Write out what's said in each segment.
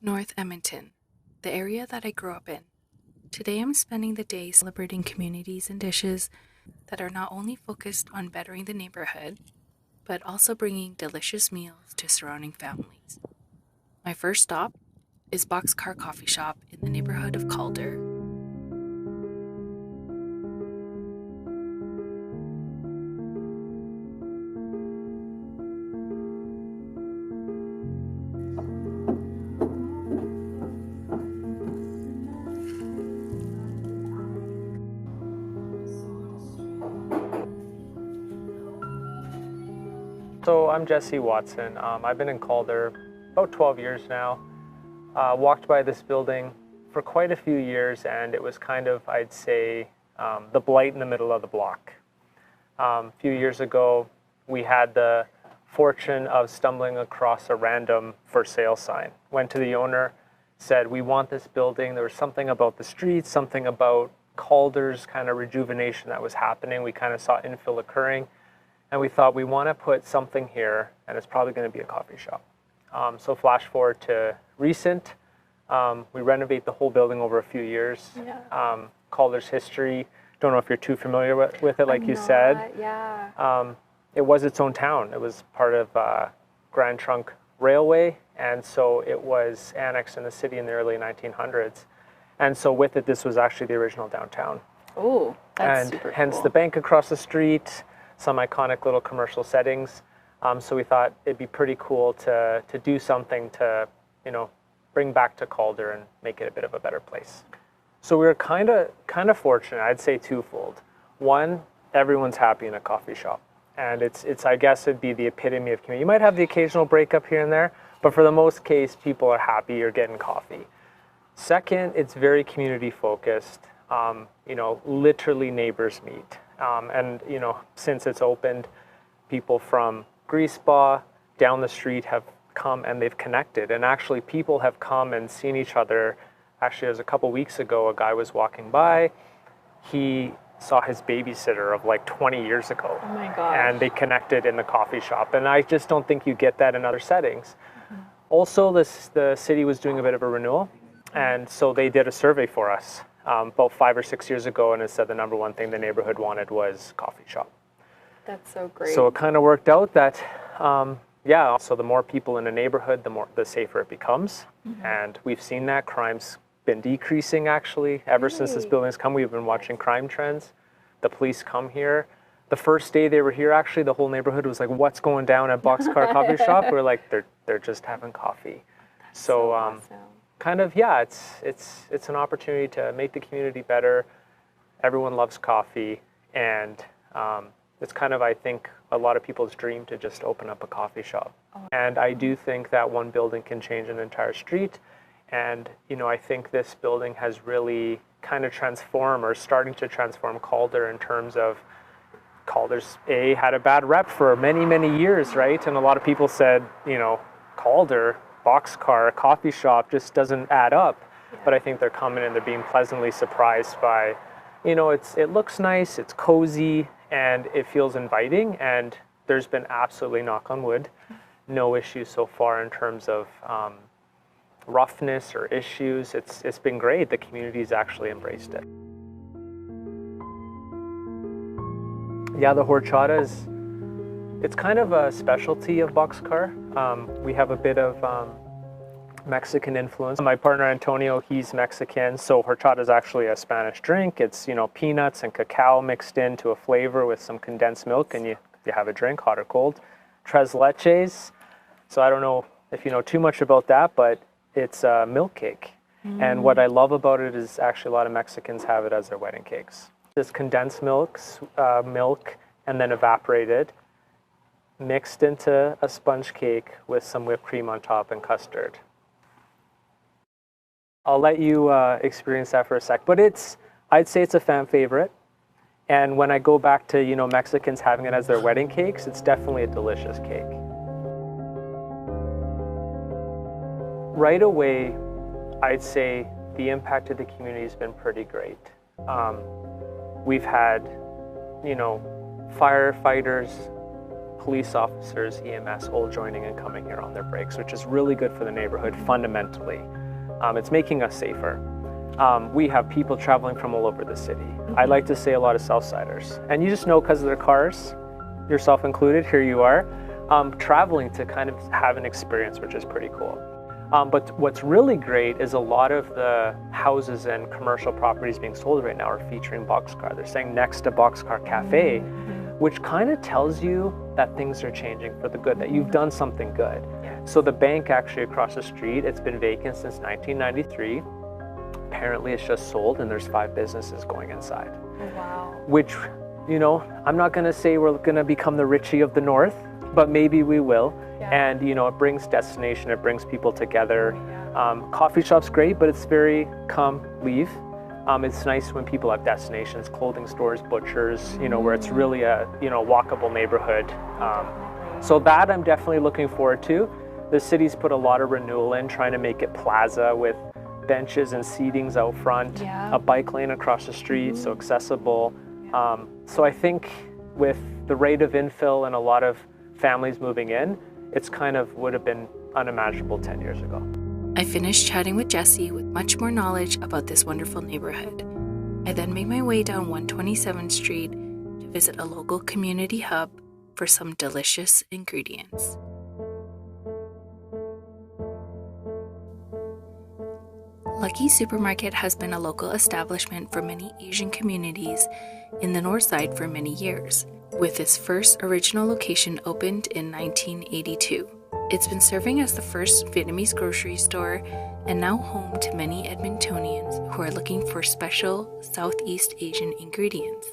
North Edmonton, the area that I grew up in. Today I'm spending the day celebrating communities and dishes that are not only focused on bettering the neighborhood, but also bringing delicious meals to surrounding families. My first stop is Boxcar Coffee Shop in the neighborhood of Calder. So I'm Jesse Watson. I've been in Calder about 12 years now. Walked by this building for quite a few years, and it was kind of, I'd say, the blight in the middle of the block. A few years ago, we had the fortune of stumbling across a random for sale sign. Went to the owner, said, we want this building. There was something about the streets, something about Calder's kind of rejuvenation that was happening. We kind of saw infill occurring. And we thought we want to put something here, and it's probably going to be a coffee shop. So flash forward to recent, we renovate the whole building over a few years. Yeah. Calder's history, don't know if you're too familiar with it, like you said. Yeah. It was its own town. It was part of Grand Trunk Railway, and so it was annexed in the city in the early 1900s. And so with it, this was actually the original downtown. Oh, that's And super hence cool. the bank across the street, some iconic little commercial settings. So we thought it'd be pretty cool to do something to, bring back to Calder and make it a bit of a better place. So we were kind of fortunate. I'd say twofold. One, everyone's happy in a coffee shop, and it's I guess it'd be the epitome of community. You might have the occasional breakup here and there, but for the most case, people are happy you're getting coffee. Second, it's very community focused. Literally neighbors meet. And since it's opened, people from Greaseba down the street have come and they've connected. And actually people have come and seen each other. Actually, it was a couple weeks ago, a guy was walking by. He saw his babysitter of like 20 years ago. Oh my gosh. And they connected in the coffee shop. And I just don't think you get that in other settings. Mm-hmm. Also, the city was doing a bit of a renewal. And so they did a survey for us about 5 or 6 years ago, and it said the number one thing the neighborhood wanted was coffee shop. That's so great. So it kind of worked out that, so the more people in a neighborhood, the safer it becomes. Mm-hmm. And we've seen that. Crime's been decreasing, actually. Ever since this building's come, we've been watching crime trends. The police come here. The first day they were here, actually, the whole neighborhood was like, what's going down at Boxcar Coffee Shop? We're like, they're just having coffee. So awesome. It's an opportunity to make the community better. Everyone loves coffee, and it's kind of, I think, a lot of people's dream to just open up a coffee shop. Oh. And I do think that one building can change an entire street, and I think this building has really kind of transformed or starting to transform Calder in terms of Calder's had a bad rep for many, many years, right? And a lot of people said, Calder, boxcar, coffee shop just doesn't add up. Yeah. But I think they're coming and they're being pleasantly surprised by, it looks nice, it's cozy, and it feels inviting. And there's been absolutely, knock on wood, no issues so far in terms of roughness or issues. It's been great. The community's actually embraced it. Yeah, the horchata it's kind of a specialty of Boxcar. We have a bit of Mexican influence. My partner Antonio, he's Mexican, so horchata is actually a Spanish drink. It's peanuts and cacao mixed into a flavor with some condensed milk, and you have a drink, hot or cold. Tres leches. So I don't know if you know too much about that, but it's a milk cake. And what I love about it is actually a lot of Mexicans have it as their wedding cakes. This condensed milk, and then evaporated, mixed into a sponge cake with some whipped cream on top and custard. I'll let you experience that for a sec, but I'd say it's a fan favorite. And when I go back to, Mexicans having it as their wedding cakes, it's definitely a delicious cake. Right away, I'd say the impact of the community has been pretty great. We've had, firefighters, police officers, EMS, all joining and coming here on their breaks, which is really good for the neighborhood fundamentally. It's making us safer. We have people traveling from all over the city. I like to say a lot of Southsiders. And you just know because of their cars, yourself included, here you are, traveling to kind of have an experience, which is pretty cool. But what's really great is a lot of the houses and commercial properties being sold right now are featuring Boxcar. They're saying next to Boxcar Cafe, which kind of tells you that things are changing for the good, that you've done something good. So the bank actually across the street, it's been vacant since 1993. Apparently it's just sold and there's 5 businesses going inside. Oh, wow. Which, you know, I'm not gonna say we're gonna become the Richie of the North, but maybe we will. And you know, it brings destination, it brings people together. Coffee shop's great, but it's very come, leave. It's nice when people have destinations, clothing stores, butchers, you know, where it's really a, you know, walkable neighborhood. So that I'm definitely looking forward to. The city's put a lot of renewal in, trying to make it plaza with benches and seatings out front, a bike lane across the street, so accessible. So I think with the rate of infill and a lot of families moving in, it's kind of would have been unimaginable 10 years ago. I finished chatting with Jessie with much more knowledge about this wonderful neighborhood. I then made my way down 127th Street to visit a local community hub for some delicious ingredients. Lucky Supermarket has been a local establishment for many Asian communities in the Northside for many years, with its first original location opened in 1982. It's been serving as the first Vietnamese grocery store and now home to many Edmontonians who are looking for special Southeast Asian ingredients,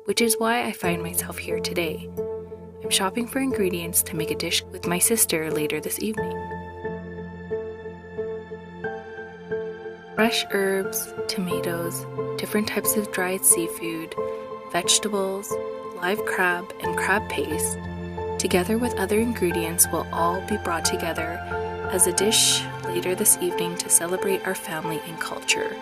which is why I find myself here today. I'm shopping for ingredients to make a dish with my sister later this evening. Fresh herbs, tomatoes, different types of dried seafood, vegetables, live crab, and crab paste, together with other ingredients, will all be brought together as a dish later this evening to celebrate our family and culture.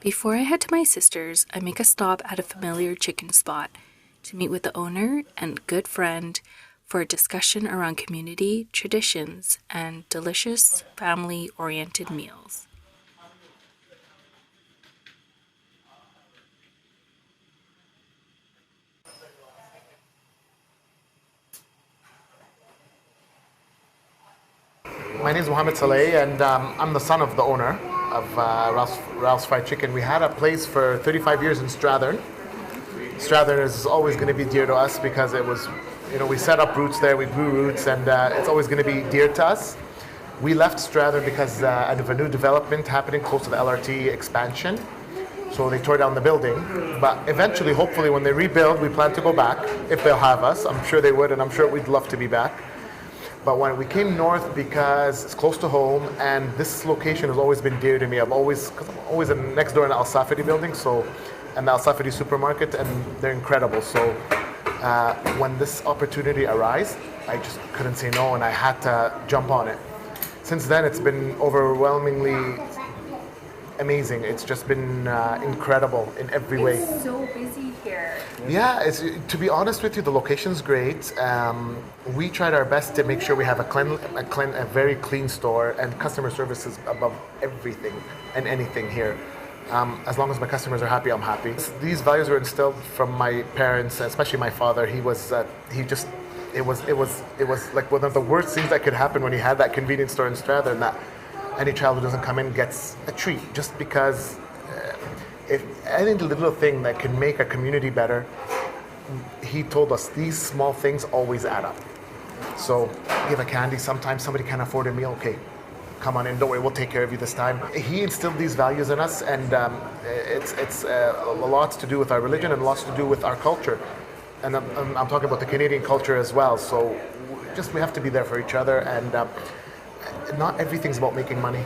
Before I head to my sister's, I make a stop at a familiar chicken spot to meet with the owner and good friend for a discussion around community, traditions, and delicious family-oriented meals. My name is Mohammed Saleh, and I'm the son of the owner of Ralph's Fried Chicken. We had a place for 35 years in Strathern. Strathern is always going to be dear to us because it was, you know, we set up roots there, we grew roots, and it's always going to be dear to us. We left Strathern because of a new development happening close to the LRT expansion. So they tore down the building. But eventually, hopefully, when they rebuild, we plan to go back, if they'll have us. I'm sure they would, and I'm sure we'd love to be back. But when we came north, because it's close to home, and this location has always been dear to me. I'm always next door in the Al Safadi building, and the Al Safadi supermarket, and they're incredible. So when this opportunity arose, I just couldn't say no, and I had to jump on it. Since then, it's been overwhelmingly amazing. It's just been incredible in every way. It's so busy here. Yeah, to be honest with you, the location's great. We tried our best to make sure we have a very clean store, and customer service is above everything and anything here. As long as my customers are happy, I'm happy. These values were instilled from my parents, especially my father. It was like one of the worst things that could happen when you had that convenience store in Strathern, that any child who doesn't come in gets a treat, just because if any little thing that can make a community better, he told us these small things always add up. So give a candy, sometimes somebody can't afford a meal, okay, come on in, don't worry, we'll take care of you this time. He instilled these values in us, and it's a lot to do with our religion and lots to do with our culture. And I'm talking about the Canadian culture as well. So just we have to be there for each other, and not everything's about making money.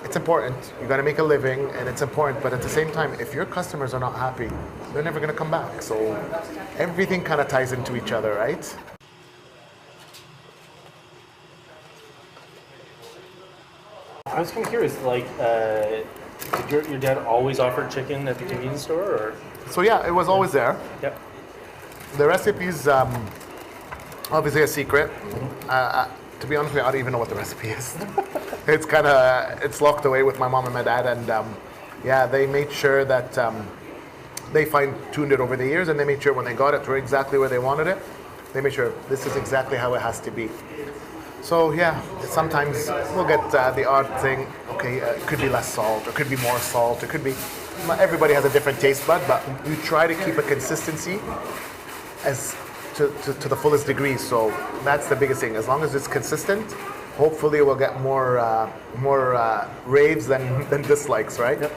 It's important. You got to make a living, and it's important. But at the same time, if your customers are not happy, they're never going to come back. So everything kind of ties into each other, right? I was kind of curious, like, did your dad always offer chicken at the convenience store, or? So yeah, it was always there. Yep. The recipe's obviously a secret. To be honest with you, I don't even know what the recipe is. It's locked away with my mom and my dad, and yeah, they made sure that they fine-tuned it over the years, and they made sure when they got it to exactly where they wanted it, they made sure this is exactly how it has to be. So yeah, sometimes we'll get the odd thing. Okay, it could be less salt, or could be more salt, it could be. Everybody has a different taste bud, but we try to keep a consistency as to the fullest degree. So that's the biggest thing. As long as it's consistent, hopefully we'll get more raves than dislikes, right? Yep.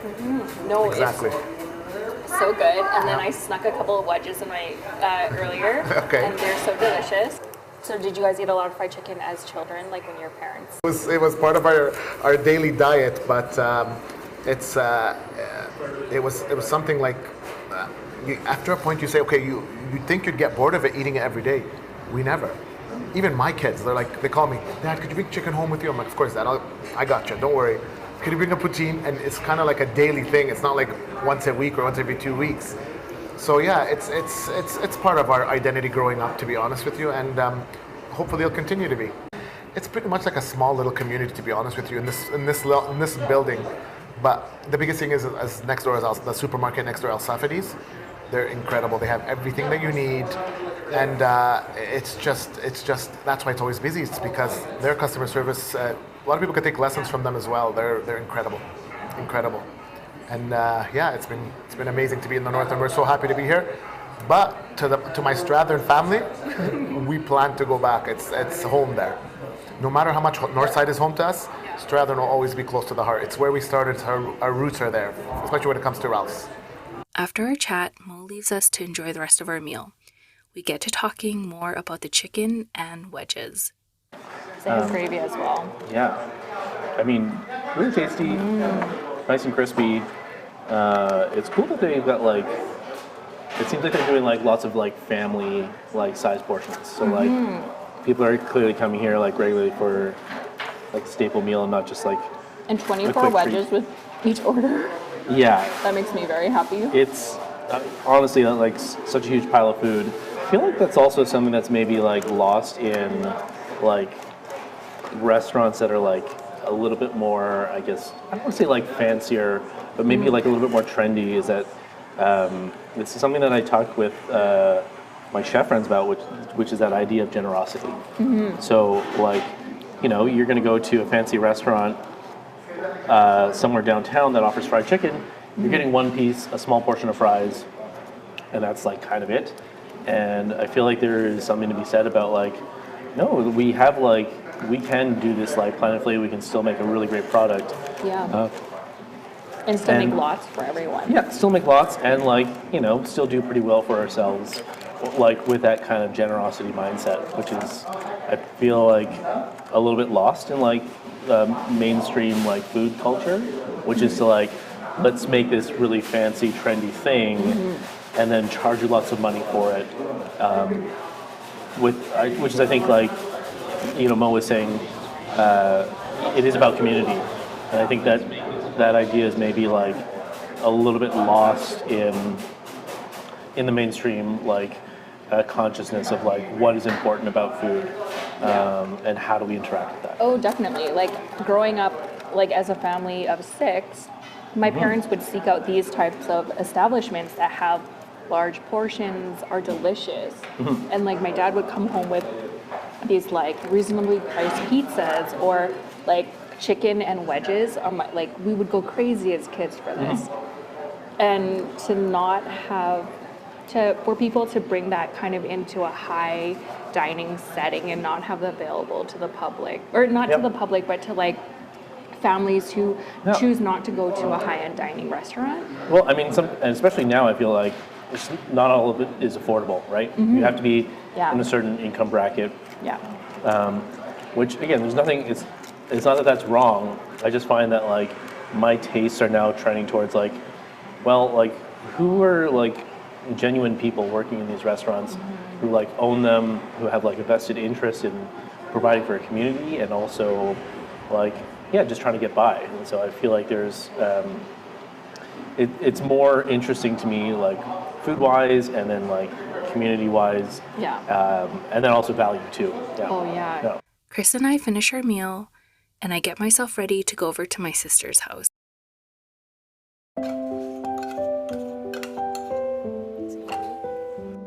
No, exactly. it's so good. And then I snuck a couple of wedges in my earlier, Okay. and they're so delicious. So did you guys eat a lot of fried chicken as children, like when you were parents? It was part of our daily diet, but it was something like after a point you say, okay, you think you'd get bored of it eating it every day. We never. Even my kids, they call me, Dad, could you bring chicken home with you? I'm like, of course, Dad, I got you, don't worry. Could you bring a poutine? And it's kind of like a daily thing. It's not like once a week or once every 2 weeks. So yeah, it's part of our identity growing up, to be honest with you, and hopefully it'll continue to be. It's pretty much like a small little community, to be honest with you, in this building. But the biggest thing is next door is the supermarket next door, El Safadi's. They're incredible. They have everything that you need, and it's just that's why it's always busy. It's because their customer service. A lot of people can take lessons from them as well. They're incredible. And yeah, it's been amazing to be in the north, and we're so happy to be here. But to my Strathern family, we plan to go back. It's home there. No matter how much Northside is home to us, Strathern will always be close to the heart. It's where we started. Our roots are there, especially when it comes to Ralph's. After our chat, Mo leaves us to enjoy the rest of our meal. We get to talking more about the chicken and wedges. They have gravy as well. Yeah. I mean, really tasty, nice and crispy. It's cool that they've got it seems like they're doing lots of family size portions. So people are clearly coming here regularly for staple meal and not just And 24 wedges with each order. Yeah. That makes me very happy. It's honestly such a huge pile of food. I feel like that's also something that's maybe lost in restaurants that are a little bit more, I guess, I don't want to say fancier, but maybe a little bit more trendy, is that this is something that I talked with my chef friends about, which is that idea of generosity. So you're going to go to a fancy restaurant somewhere downtown that offers fried chicken. You're getting one piece, a small portion of fries, and that's kind of it. And I feel like there is something to be said about no, we have we can do this plentifully. We can still make a really great product. Yeah. And still make lots for everyone. Yeah, still make lots and still do pretty well for ourselves, with that kind of generosity mindset, which is, I feel a little bit lost in mainstream food culture, which is to let's make this really fancy, trendy thing, and then charge you lots of money for it. Which is, I think, Mo was saying, it is about community, and I think that idea is maybe a little bit lost in the mainstream consciousness of what is important about food, and how do we interact with that. Oh, definitely. Growing up, as a family of 6, my parents would seek out these types of establishments that have large portions, are delicious. And my dad would come home with these reasonably priced pizzas or chicken and wedges. We would go crazy as kids for this. And to not have for people to bring that kind of into a high dining setting and not have it available to the public, or not to the public, but to families who Yeah. choose not to go to a high-end dining restaurant. Well, I mean, and especially now, I feel like not all of it is affordable, right? You have to be Yeah. in a certain income bracket, Yeah. which again, there's nothing. It's not that that's wrong. I just find that like my tastes are now trending towards like, well, like who are like genuine people working in these restaurants who like own them, who have like a vested interest in providing for a community, and also like just trying to get by. And so I feel like there's it's more interesting to me like food wise, and then like community wise, Yeah. and then also value too. Yeah. Oh, yeah. Yeah. Chris and I finish our meal, and I get myself ready to go over to my sister's house.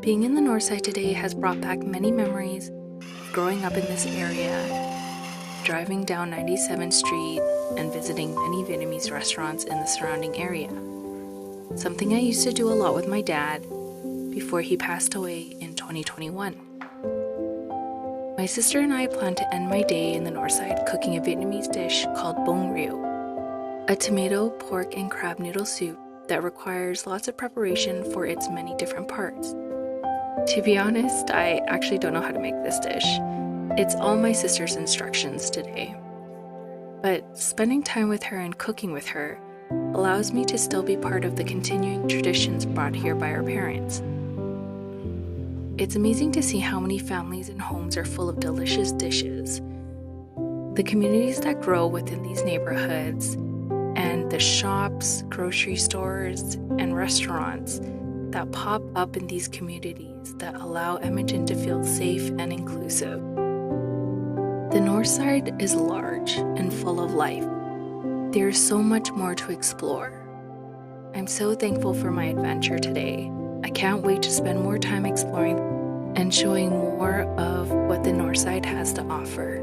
Being in the Northside today has brought back many memories of growing up in this area, driving down 97th Street, and visiting many Vietnamese restaurants in the surrounding area. Something I used to do a lot with my dad before he passed away in 2021. My sister and I plan to end my day in the Northside cooking a Vietnamese dish called bông riu, a tomato, pork, and crab noodle soup that requires lots of preparation for its many different parts. To be honest, I actually don't know how to make this dish. It's all my sister's instructions today. But spending time with her and cooking with her allows me to still be part of the continuing traditions brought here by our parents. It's amazing to see how many families and homes are full of delicious dishes. The communities that grow within these neighborhoods, and the shops, grocery stores, and restaurants that pop up in these communities that allow Edmonton to feel safe and inclusive. The Northside is large and full of life. There is so much more to explore. I'm so thankful for my adventure today. I can't wait to spend more time exploring and showing more of what the Northside has to offer.